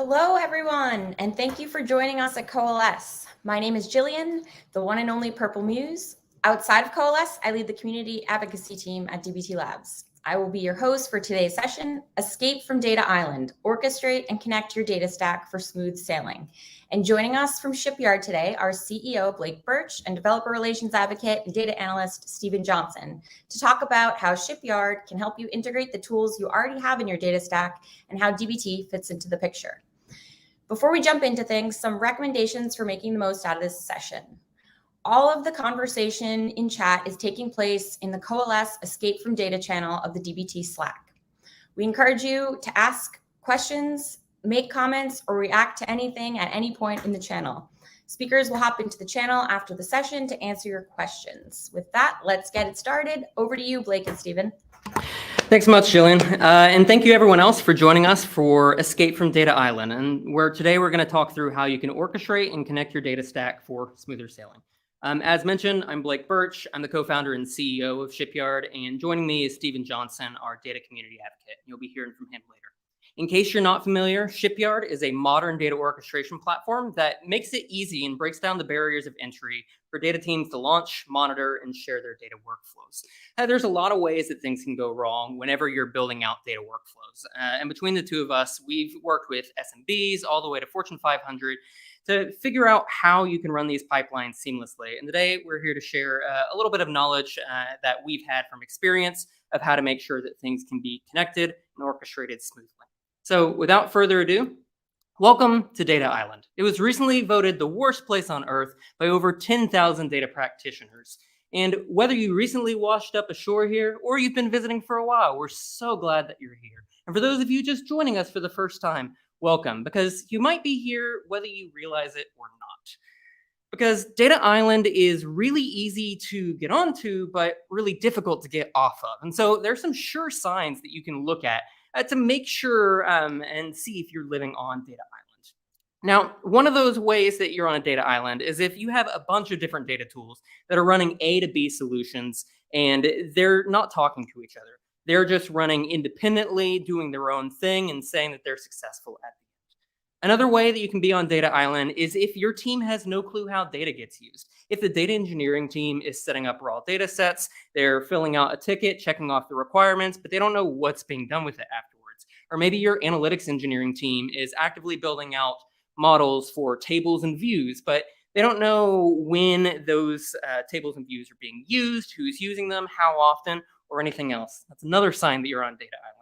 Hello, everyone, and thank you for joining us at Coalesce. My name is Jillian, the one and only Purple Muse. Outside of Coalesce, I lead the community advocacy team at DBT Labs. I will be your host for today's session, Escape from Data Island, Orchestrate and Connect Your Data Stack for Smooth Sailing. And joining us from Shipyard today are CEO Blake Birch and Developer Relations Advocate and Data Analyst Stephen Johnson to talk about how Shipyard can help you integrate the tools you already have in your data stack and how DBT fits into the picture. Before we jump into things, some recommendations for making the most out of this session. All of the conversation in chat is taking place in the Coalesce Escape from Data channel of the DBT Slack. We encourage you to ask questions, make comments, or react to anything at any point in the channel. Speakers will hop into the channel after the session to answer your questions. With that, let's get it started. Over to you, Blake and Stephen. Thanks so much, Jillian. And thank you everyone else for joining us for Escape from Data Island. And today we're going to talk through how you can orchestrate and connect your data stack for smoother sailing. As mentioned, I'm Blake Birch. I'm the co-founder and CEO of Shipyard. And joining me is Stephen Johnson, our data community advocate. You'll be hearing from him later. In case you're not familiar, Shipyard is a modern data orchestration platform that makes it easy and breaks down the barriers of entry for data teams to launch, monitor, and share their data workflows. There's a lot of ways that things can go wrong whenever you're building out data workflows. And between the two of us, we've worked with SMBs all the way to Fortune 500 to figure out how you can run these pipelines seamlessly. And today we're here to share a little bit of knowledge that we've had from experience of how to make sure that things can be connected and orchestrated smoothly. So without further ado, welcome to Data Island. It was recently voted the worst place on Earth by over 10,000 data practitioners. And whether you recently washed up ashore here or you've been visiting for a while, we're so glad that you're here. And for those of you just joining us for the first time, welcome, because you might be here whether you realize it or not. Because Data Island is really easy to get onto, but really difficult to get off of. And so there's some sure signs that you can look at to make sure and see if you're living on Data Island. Now, one of those ways that you're on a data island is if you have a bunch of different data tools that are running A to B solutions and they're not talking to each other. They're just running independently, doing their own thing and saying that they're successful at the end. Another way that you can be on Data Island is if your team has no clue how data gets used. If the data engineering team is setting up raw data sets, they're filling out a ticket, checking off the requirements, but they don't know what's being done with it afterwards. Or maybe your analytics engineering team is actively building out models for tables and views, but they don't know when those tables and views are being used, who's using them, how often, or anything else. That's another sign that you're on Data Island.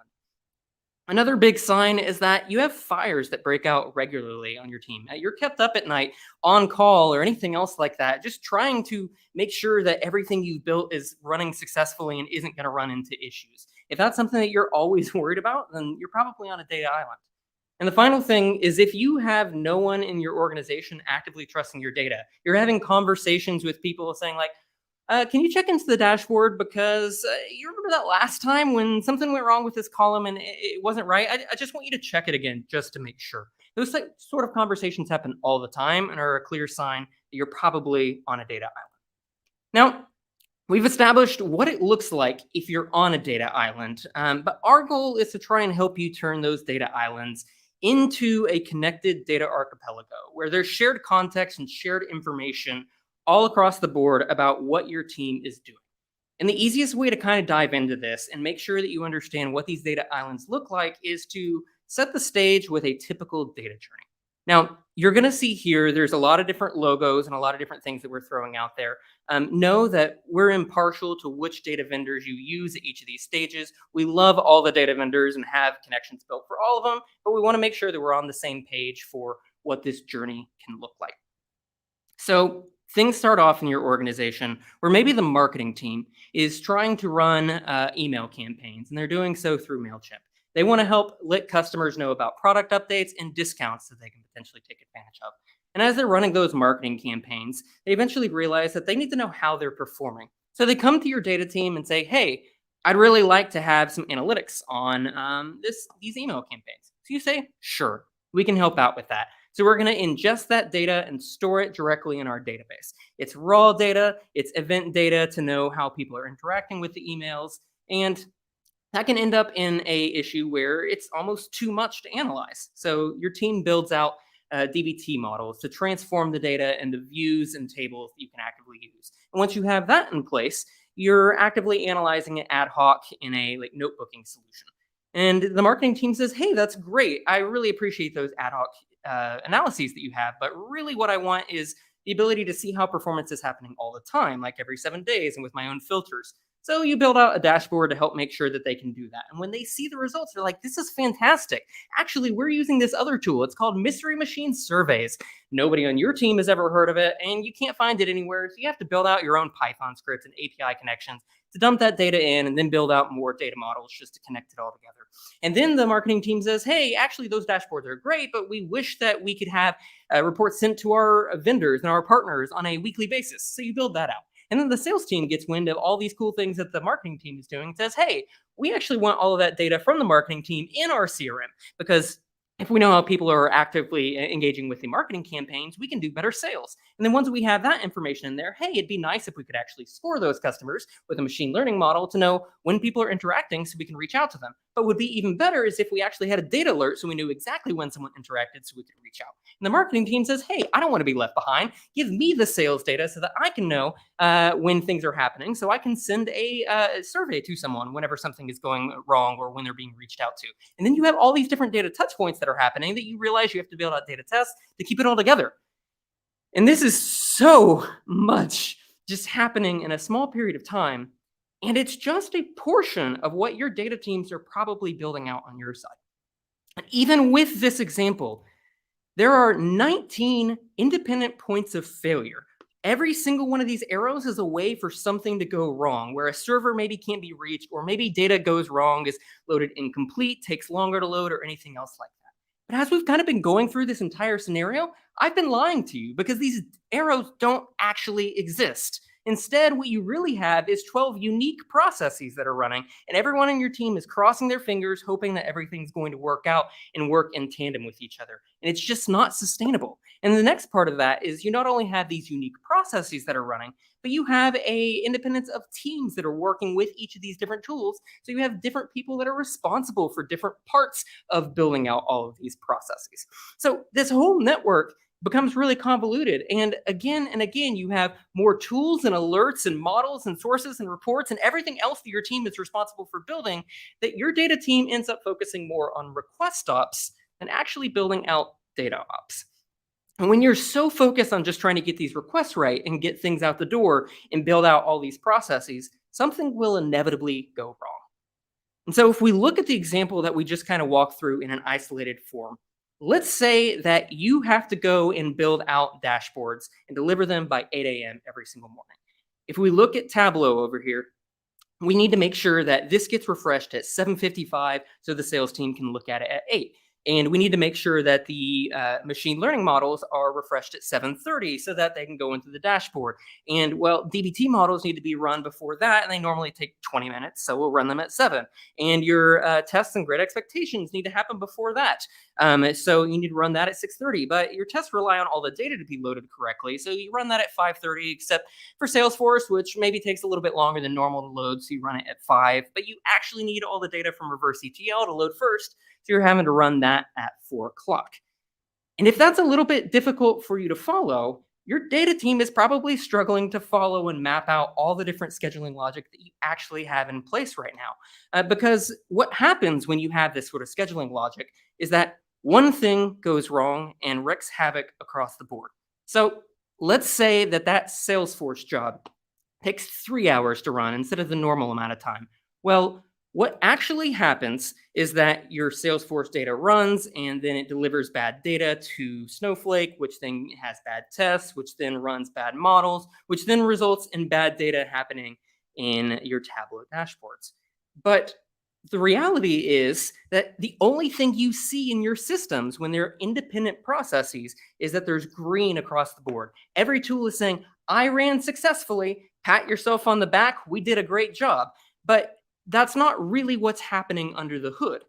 Another big sign is that you have fires that break out regularly on your team. You're kept up at night on call or anything else like that, just trying to make sure that everything you've built is running successfully and isn't going to run into issues. If that's something that you're always worried about, then you're probably on a data island. And the final thing is if you have no one in your organization actively trusting your data, you're having conversations with people saying like, can you check into the dashboard because you remember that last time when something went wrong with this column and it wasn't right? I just want you to check it again just to make sure. Those sort of conversations happen all the time and are a clear sign that you're probably on a data island. Now, we've established what it looks like if you're on a data island, but our goal is to try and help you turn those data islands into a connected data archipelago where there's shared context and shared information all across the board about what your team is doing. And the easiest way to kind of dive into this and make sure that you understand what these data islands look like is to set the stage with a typical data journey. Now, you're going to see here, there's a lot of different logos and a lot of different things that we're throwing out there. Know that we're impartial to which data vendors you use at each of these stages. We love all the data vendors and have connections built for all of them, but we want to make sure that we're on the same page for what this journey can look like. So things start off in your organization where maybe the marketing team is trying to run email campaigns, and they're doing so through MailChimp. They want to help let customers know about product updates and discounts that they can potentially take advantage of. And as they're running those marketing campaigns, they eventually realize that they need to know how they're performing. So they come to your data team and say, hey, I'd really like to have some analytics on these email campaigns. So you say, sure, we can help out with that. So we're going to ingest that data and store it directly in our database. It's raw data, it's event data to know how people are interacting with the emails, and that can end up in a issue where it's almost too much to analyze. So your team builds out DBT models to transform the data into views and tables that you can actively use. And once you have that in place, you're actively analyzing it ad hoc in a notebooking solution. And the marketing team says, hey, that's great. I really appreciate those ad hoc analyses that you have. But really what I want is the ability to see how performance is happening all the time, like every 7 days and with my own filters. So you build out a dashboard to help make sure that they can do that. And when they see the results, they're like, this is fantastic. Actually, we're using this other tool. It's called Mystery Machine Surveys. Nobody on your team has ever heard of it, and you can't find it anywhere. So you have to build out your own Python scripts and API connections to dump that data in and then build out more data models just to connect it all together. And then the marketing team says, hey, actually, those dashboards are great, but we wish that we could have reports sent to our vendors and our partners on a weekly basis. So you build that out. And then the sales team gets wind of all these cool things that the marketing team is doing and says, hey, we actually want all of that data from the marketing team in our CRM, because if we know how people are actively engaging with the marketing campaigns, we can do better sales. And then once we have that information in there, hey, it'd be nice if we could actually score those customers with a machine learning model to know when people are interacting so we can reach out to them. But what would be even better is if we actually had a data alert so we knew exactly when someone interacted so we could reach out. And the marketing team says, hey, I don't want to be left behind. Give me the sales data so that I can know when things are happening, so I can send a survey to someone whenever something is going wrong or when they're being reached out to. And then you have all these different data touch points that are happening that you realize you have to build out data tests to keep it all together. And this is so much just happening in a small period of time. And it's just a portion of what your data teams are probably building out on your side. And even with this example, there are 19 independent points of failure. Every single one of these arrows is a way for something to go wrong, where a server maybe can't be reached, or maybe data goes wrong, is loaded incomplete, takes longer to load, or anything else like that. But as we've kind of been going through this entire scenario, I've been lying to you because these arrows don't actually exist. Instead, what you really have is 12 unique processes that are running, and everyone on your team is crossing their fingers, hoping that everything's going to work out and work in tandem with each other. And it's just not sustainable. And the next part of that is you not only have these unique processes that are running, but you have a independence of teams that are working with each of these different tools. So you have different people that are responsible for different parts of building out all of these processes. So this whole network becomes really convoluted. And again, you have more tools and alerts and models and sources and reports and everything else that your team is responsible for building, that your data team ends up focusing more on request ops than actually building out data ops. And when you're so focused on just trying to get these requests right and get things out the door and build out all these processes, something will inevitably go wrong. And so if we look at the example that we just kind of walked through in an isolated form, let's say that you have to go and build out dashboards and deliver them by 8 a.m. every single morning. If we look at Tableau over here, we need to make sure that this gets refreshed at 7:55 so the sales team can look at it at 8. And we need to make sure that the machine learning models are refreshed at 7:30 so that they can go into the dashboard. And well, DBT models need to be run before that, and they normally take 20 minutes, so we'll run them at 7. And your tests and grid expectations need to happen before that. So you need to run that at 6:30, but your tests rely on all the data to be loaded correctly. So you run that at 5:30, except for Salesforce, which maybe takes a little bit longer than normal to load. So you run it at 5, but you actually need all the data from reverse ETL to load first. So you're having to run that at 4 o'clock. And if that's a little bit difficult for you to follow, your data team is probably struggling to follow and map out all the different scheduling logic that you actually have in place right now. Because what happens when you have this sort of scheduling logic is that one thing goes wrong and wreaks havoc across the board. So let's say that that Salesforce job takes 3 hours to run instead of the normal amount of time. Well, what actually happens is that your Salesforce data runs and then it delivers bad data to Snowflake, which then has bad tests, which then runs bad models, which then results in bad data happening in your Tableau dashboards. But the reality is that the only thing you see in your systems when they're independent processes is that there's green across the board. Every tool is saying, I ran successfully, pat yourself on the back, we did a great job. But that's not really what's happening under the hood.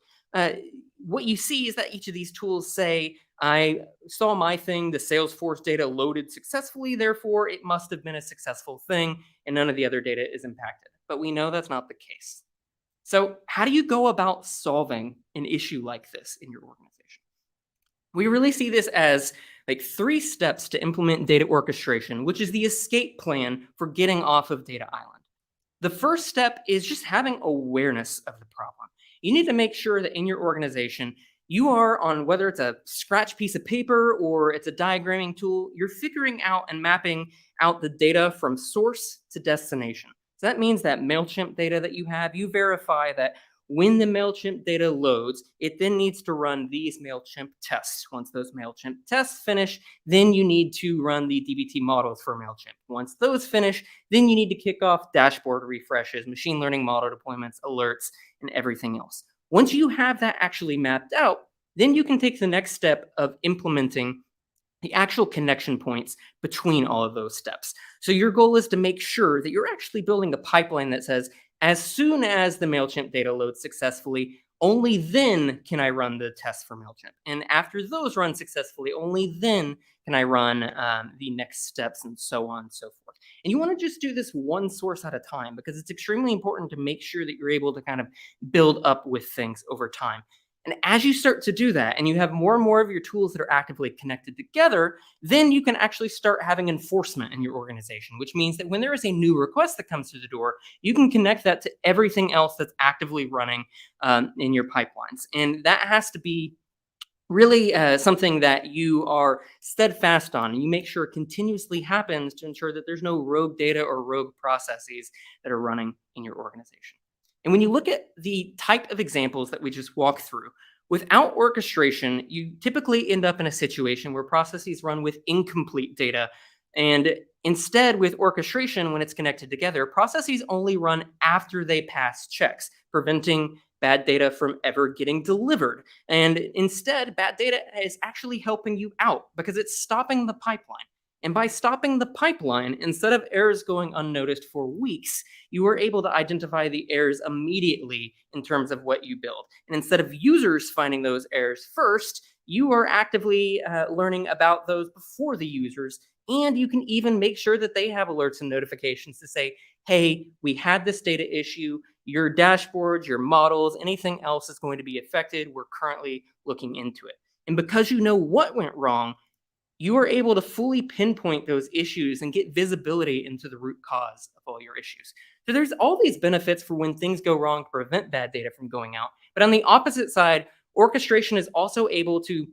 What you see is that each of these tools say, I saw my thing, the Salesforce data loaded successfully, therefore it must have been a successful thing, and none of the other data is impacted. But we know that's not the case. So how do you go about solving an issue like this in your organization? We really see this as like 3 steps to implement data orchestration, which is the escape plan for getting off of Data Island. The first step is just having awareness of the problem. You need to make sure that in your organization, you are on, whether it's a scratch piece of paper or it's a diagramming tool, you're figuring out and mapping out the data from source to destination. So that means that MailChimp data that you have, you verify that when the MailChimp data loads, it then needs to run these MailChimp tests. Once those MailChimp tests finish, then you need to run the DBT models for MailChimp. Once those finish, then you need to kick off dashboard refreshes, machine learning model deployments, alerts, and everything else. Once you have that actually mapped out, then you can take the next step of implementing the actual connection points between all of those steps. So your goal is to make sure that you're actually building a pipeline that says, as soon as the MailChimp data loads successfully, only then can I run the test for MailChimp. And after those run successfully, only then can I run the next steps and so on and so forth. And you want to just do this one source at a time because it's extremely important to make sure that you're able to kind of build up with things over time. And as you start to do that and you have more and more of your tools that are actively connected together, then you can actually start having enforcement in your organization, which means that when there is a new request that comes through the door, you can connect that to everything else that's actively running in your pipelines. And that has to be really something that you are steadfast on and you make sure it continuously happens to ensure that there's no rogue data or rogue processes that are running in your organization. And when you look at the type of examples that we just walked through, without orchestration, you typically end up in a situation where processes run with incomplete data. And instead, with orchestration, when it's connected together, processes only run after they pass checks, preventing bad data from ever getting delivered. And instead, bad data is actually helping you out because it's stopping the pipeline. And by stopping the pipeline, instead of errors going unnoticed for weeks, you are able to identify the errors immediately in terms of what you build. And instead of users finding those errors first, you are actively learning about those before the users. And you can even make sure that they have alerts and notifications to say, hey, we had this data issue. Your dashboards, your models, anything else is going to be affected. We're currently looking into it. And because you know what went wrong, you are able to fully pinpoint those issues and get visibility into the root cause of all your issues. So there's all these benefits for when things go wrong to prevent bad data from going out. But on the opposite side, orchestration is also able to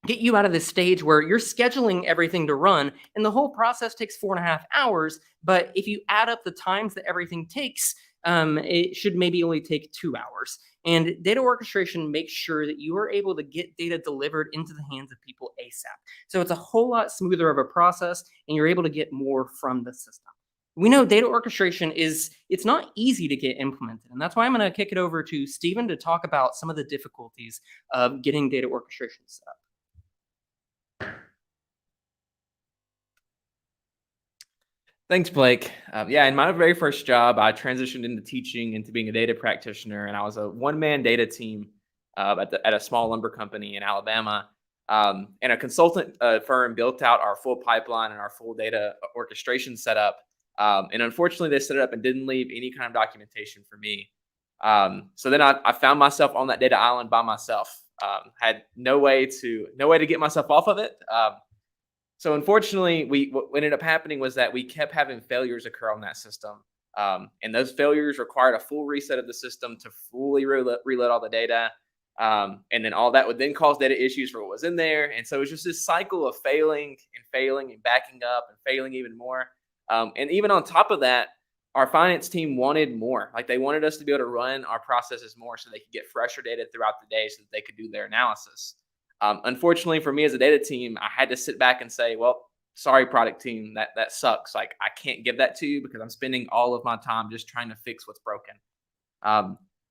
get you out of this stage where you're scheduling everything to run and the whole process takes 4.5 hours. But if you add up the times that everything takes, it should maybe only take 2 hours. And data orchestration makes sure that you are able to get data delivered into the hands of people ASAP. So it's a whole lot smoother of a process and you're able to get more from the system. We know data orchestration it's not easy to get implemented. And that's why I'm going to kick it over to Stephen to talk about some of the difficulties of getting data orchestration set up. Thanks, Blake. Yeah, in my very first job, I transitioned into teaching, into being a data practitioner, and I was a one-man data team at a small lumber company in Alabama. And a consultant firm built out our full pipeline and our full data orchestration setup. And unfortunately, they set it up and didn't leave any kind of documentation for me. So then I found myself on that data island by myself. Had no way to get myself off of it. So unfortunately, what ended up happening was that we kept having failures occur on that system. And those failures required a full reset of the system to fully reload all the data. And then all that would then cause data issues for what was in there. And so it was just this cycle of failing and backing up and failing even more. And even on top of that, our finance team wanted more. Like they wanted us to be able to run our processes more so they could get fresher data throughout the day so that they could do their analysis. Unfortunately for me as a data team, I had to sit back and say, well, sorry, product team, that sucks. Like I can't give that to you because I'm spending all of my time just trying to fix what's broken.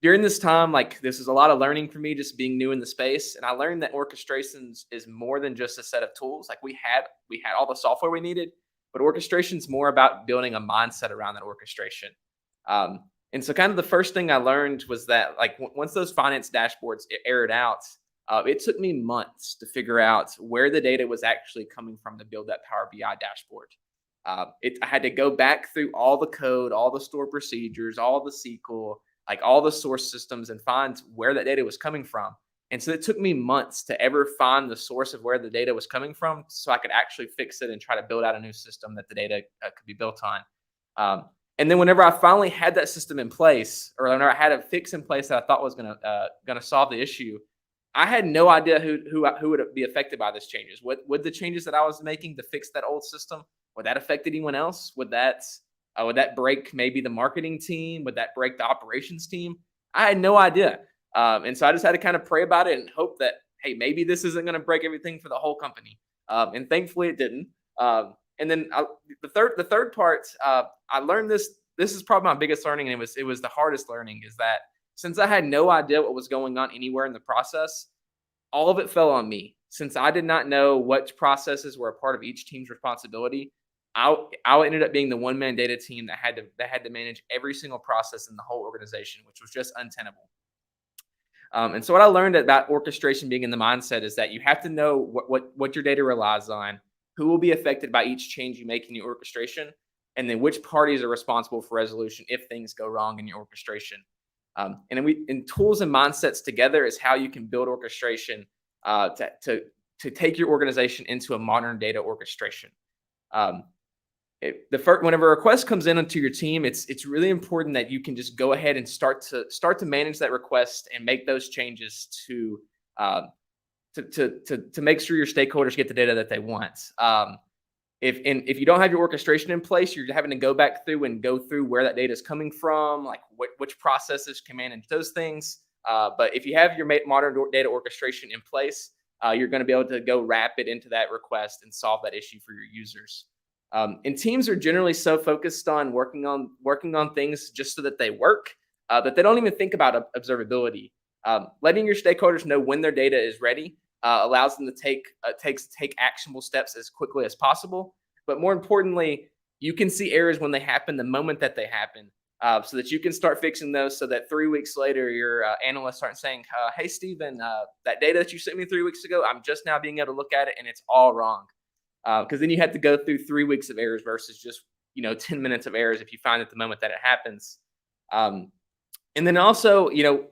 During this time, like this is a lot of learning for me, just being new in the space. And I learned that orchestrations is more than just a set of tools. Like we had all the software we needed, but orchestration is more about building a mindset around that orchestration. And so kind of the first thing I learned was that like once those finance dashboards aired out, it took me months to figure out where the data was actually coming from to build that Power BI dashboard. I had to go back through all the code, all the stored procedures, all the SQL, like all the source systems and find where that data was coming from. And so it took me months to ever find the source of where the data was coming from so I could actually fix it and try to build out a new system that the data could be built on. And then whenever I finally had that system in place, or whenever I had a fix in place that I thought was gonna solve the issue, I had no idea who would be affected by these changes. Would the changes that I was making to fix that old system, would that affect anyone else? Would that break maybe the marketing team? Would that break the operations team? I had no idea. And so I just had to kind of pray about it and hope that, hey, maybe this isn't going to break everything for the whole company. And thankfully it didn't. And then the third part, I learned this. This is probably my biggest learning, and it was the hardest learning, is that since I had no idea what was going on anywhere in the process, all of it fell on me. Since I did not know which processes were a part of each team's responsibility, I ended up being the one-man data team that had to manage every single process in the whole organization, which was just untenable. And so what I learned about orchestration being in the mindset is that you have to know what your data relies on, who will be affected by each change you make in your orchestration, and then which parties are responsible for resolution if things go wrong in your orchestration. And then tools and mindsets together is how you can build orchestration to take your organization into a modern data orchestration. Whenever a request comes into your team, it's really important that you can just go ahead and start to manage that request and make those changes to make sure your stakeholders get the data that they want. If you don't have your orchestration in place, you're having to go back through and go through where that data is coming from, like which processes can manage those things. But if you have your modern data orchestration in place, you're going to be able to go wrap it into that request and solve that issue for your users. And teams are generally so focused on working on things just so that they work that they don't even think about observability. Letting your stakeholders know when their data is ready allows them to take actionable steps as quickly as possible. But more importantly, you can see errors when they happen the moment that they happen, so that you can start fixing those, so that 3 weeks later, your analysts aren't saying, hey, Steven, that data that you sent me 3 weeks ago, I'm just now being able to look at it and it's all wrong. Because then you have to go through 3 weeks of errors versus just 10 minutes of errors if you find at the moment that it happens. And then also,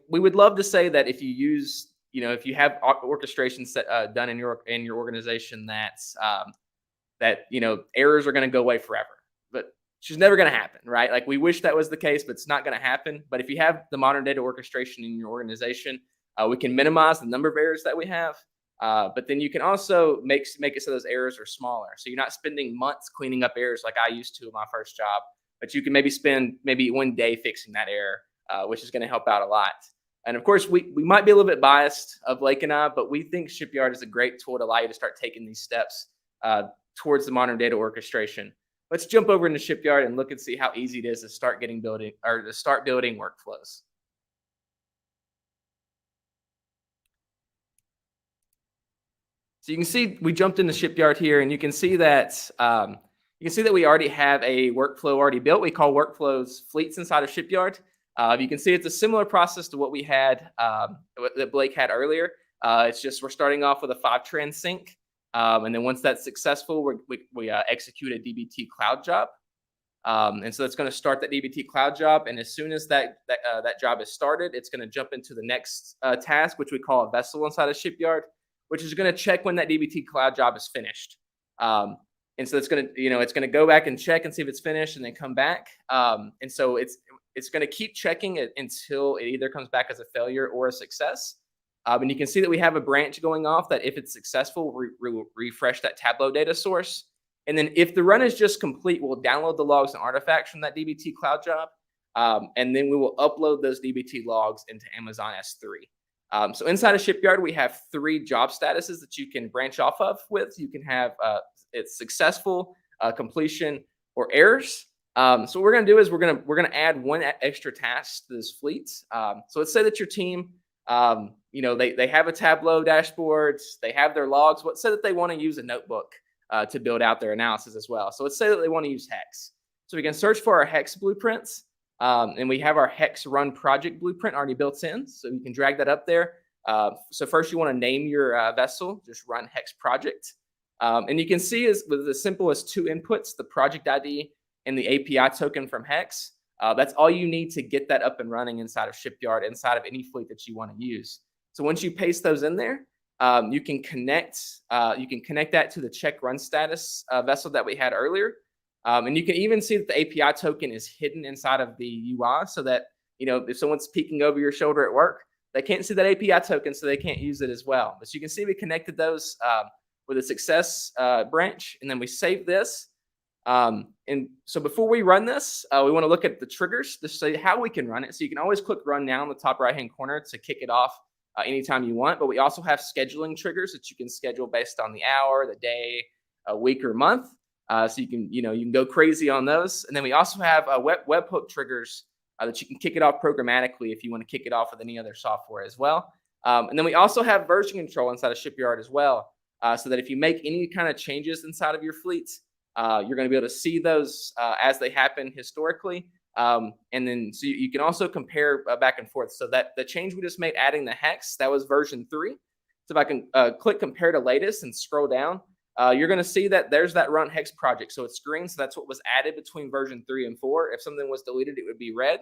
we would love to say that if you have orchestration done in your organization, that errors are going to go away forever. But it's just never going to happen, right? Like, we wish that was the case, but it's not going to happen. But if you have the modern data orchestration in your organization, we can minimize the number of errors that we have. But then you can also make it so those errors are smaller. So you're not spending months cleaning up errors like I used to in my first job, but you can maybe spend 1 day fixing that error, which is going to help out a lot. And of course, we might be a little bit biased, Blake and I, but we think Shipyard is a great tool to allow you to start taking these steps towards the modern data orchestration. Let's jump over into Shipyard and look and see how easy it is to start building workflows. So you can see we jumped into Shipyard here, and you can see that we already have a workflow already built. We call workflows fleets inside of Shipyard. You can see it's a similar process to what we had that Blake had earlier. It's just we're starting off with a 5-trend sync, and then once that's successful, we execute a DBT cloud job. And so it's going to start that DBT cloud job, and as soon as that job is started, it's going to jump into the next task, which we call a vessel inside of Shipyard, which is going to check when that DBT cloud job is finished. And so it's going to go back and check and see if it's finished, and then come back. And so it's going to keep checking it until it either comes back as a failure or a success. And you can see that we have a branch going off that if it's successful, we'll refresh that Tableau data source. And then if the run is just complete, we'll download the logs and artifacts from that DBT cloud job. And then we will upload those DBT logs into Amazon S3. So inside of Shipyard, we have 3 job statuses that you can branch off of with. You can have it's successful, completion, or errors. So what we're going to do is we're going to add 1 extra task to this fleet. So let's say that your team, they have a Tableau dashboard, they have their logs. Let's say that they want to use a notebook to build out their analysis as well. So let's say that they want to use Hex. So we can search for our Hex blueprints. And we have our Hex run project blueprint already built in. So you can drag that up there. So first you want to name your vessel, just run Hex project. And you can see with as simple as 2 inputs, the project ID and the API token from Hex, That's all you need to get that up and running inside of Shipyard, inside of any fleet that you want to use. So once you paste those in there, you can connect that to the check run status vessel that we had earlier. And you can even see that the API token is hidden inside of the UI so that, if someone's peeking over your shoulder at work, they can't see that API token, so they can't use it as well. But you can see we connected those with a success branch, and then we save this. And so before we run this, we want to look at the triggers to see how we can run it. So you can always click run now in the top right-hand corner to kick it off anytime you want. But we also have scheduling triggers that you can schedule based on the hour, the day, a week, or month. So you can go crazy on those. And then we also have webhook triggers that you can kick it off programmatically if you want to kick it off with any other software as well. And then we also have version control inside of Shipyard as well, so that if you make any kind of changes inside of your fleets, you're going to be able to see those as they happen historically. And then so you can also compare back and forth. So that the change we just made, adding the hex, that was version 3. So if I can click compare to latest and scroll down, you're going to see that there's that run hex project. So it's green. So that's what was added between version 3 and 4. If something was deleted, it would be red.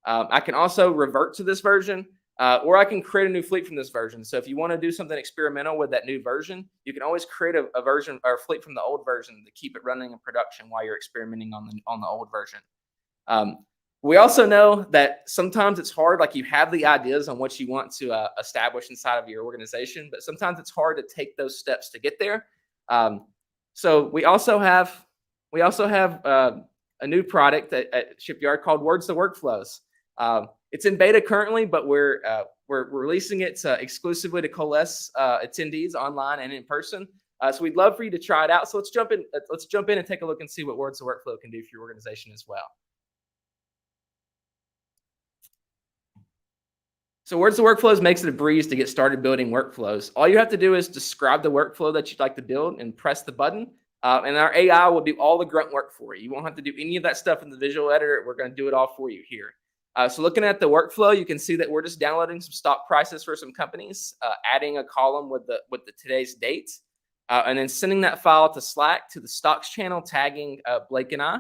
I can also revert to this version, or I can create a new fleet from this version. So if you want to do something experimental with that new version, you can always create a version or a fleet from the old version to keep it running in production while you're experimenting on the old version. We also know that sometimes it's hard, like you have the ideas on what you want to establish inside of your organization, but sometimes it's hard to take those steps to get there. So we also have a new product at Shipyard called Words to Workflows. It's in beta currently, but we're releasing it exclusively to Coalesce attendees online and in person. So we'd love for you to try it out. So let's jump in and take a look and see what Words to Workflow can do for your organization as well. So Words to Workflows makes it a breeze to get started building workflows. All you have to do is describe the workflow that you'd like to build and press the button. And our AI will do all the grunt work for you. You won't have to do any of that stuff in the visual editor. We're going to do it all for you here. So looking at the workflow, you can see that we're just downloading some stock prices for some companies, adding a column with the today's date, and then sending that file to Slack to the stocks channel, tagging Blake and I.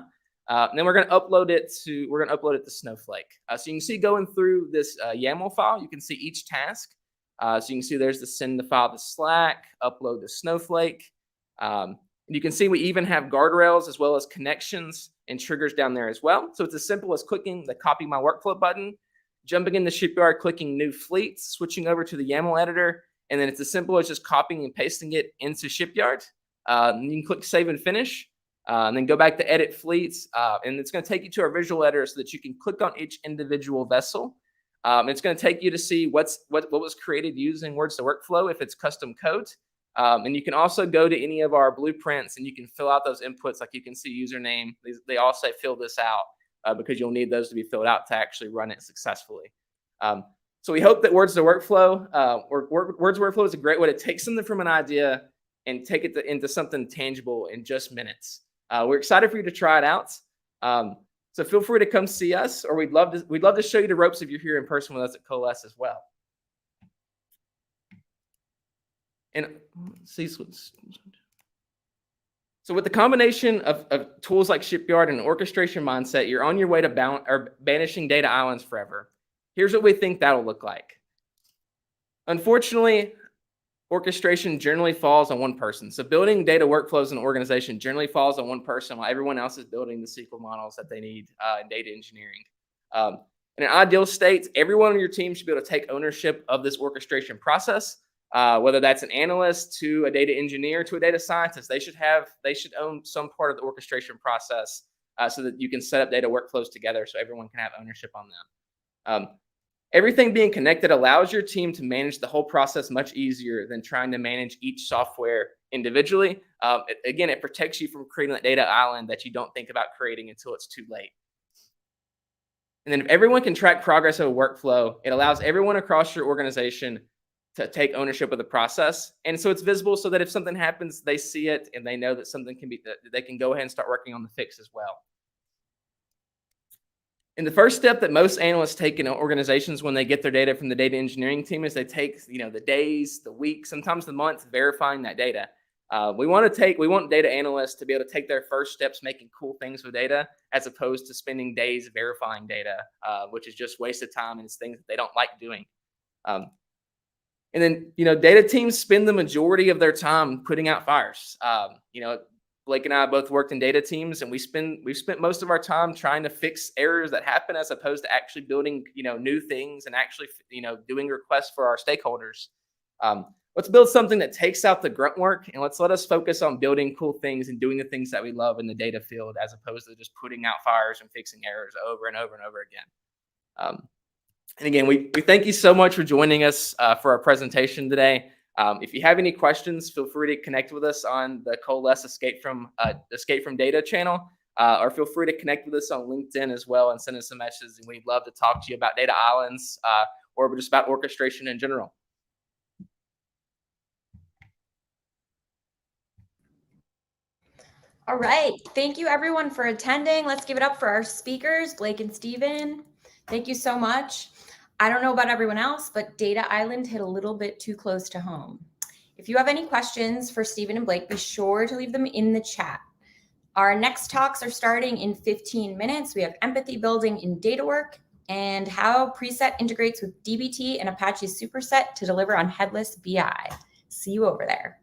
And then we're going to upload it to Snowflake. So you can see going through this YAML file, you can see each task. So you can see there's the send the file to Slack, upload to Snowflake. You can see we even have guardrails as well as connections and triggers down there as well. So it's as simple as clicking the copy my workflow button, jumping into Shipyard, clicking new fleet, switching over to the YAML editor, and then it's as simple as just copying and pasting it into Shipyard. And you can click save and finish, and then go back to edit fleets, and it's going to take you to our visual editor so that you can click on each individual vessel. It's going to take you to see what was created using Words to Workflow if it's custom code. And you can also go to any of our blueprints and you can fill out those inputs. Like you can see username. They all say fill this out because you'll need those to be filled out to actually run it successfully. So we hope that Words to Workflow, Words to Workflow is a great way to take something from an idea and take it into something tangible in just minutes. We're excited for you to try it out. So feel free to come see us, or we'd love to show you the ropes if you're here in person with us at Coalesce as well. And see, so with the combination of tools like Shipyard and an orchestration mindset, you're on your way to banishing data islands forever. Here's what we think that'll look like. Unfortunately, orchestration generally falls on one person. So building data workflows in an organization generally falls on one person while everyone else is building the SQL models that they need in data engineering. In an ideal state, everyone on your team should be able to take ownership of this orchestration process. Whether that's an analyst to a data engineer to a data scientist, they should own some part of the orchestration process so that you can set up data workflows together so everyone can have ownership on them. Everything being connected allows your team to manage the whole process much easier than trying to manage each software individually. Again, it protects you from creating that data island that you don't think about creating until it's too late. And then if everyone can track progress of a workflow, it allows everyone across your organization to take ownership of the process. And so it's visible so that if something happens, they see it and they know that something they can go ahead and start working on the fix as well. And the first step that most analysts take in organizations when they get their data from the data engineering team is they take the days, the weeks, sometimes the months verifying that data. We want data analysts to be able to take their first steps making cool things with data, as opposed to spending days verifying data, which is just wasted time and it's things that they don't like doing. And then, data teams spend the majority of their time putting out fires. Blake and I both worked in data teams, and we've spent most of our time trying to fix errors that happen, as opposed to actually building, new things and actually, doing requests for our stakeholders. Let's build something that takes out the grunt work, and let us focus on building cool things and doing the things that we love in the data field, as opposed to just putting out fires and fixing errors over and over and over again. And again, we thank you so much for joining us for our presentation today. If you have any questions, feel free to connect with us on the Coalesce Escape from Data channel, or feel free to connect with us on LinkedIn as well and send us some messages. And we'd love to talk to you about data islands or just about orchestration in general. All right. Thank you, everyone, for attending. Let's give it up for our speakers, Blake and Steven. Thank you so much. I don't know about everyone else, but Data Island hit a little bit too close to home. If you have any questions for Steven and Blake, be sure to leave them in the chat. Our next talks are starting in 15 minutes. We have empathy building in data work and how Preset integrates with DBT and Apache Superset to deliver on headless BI. See you over there.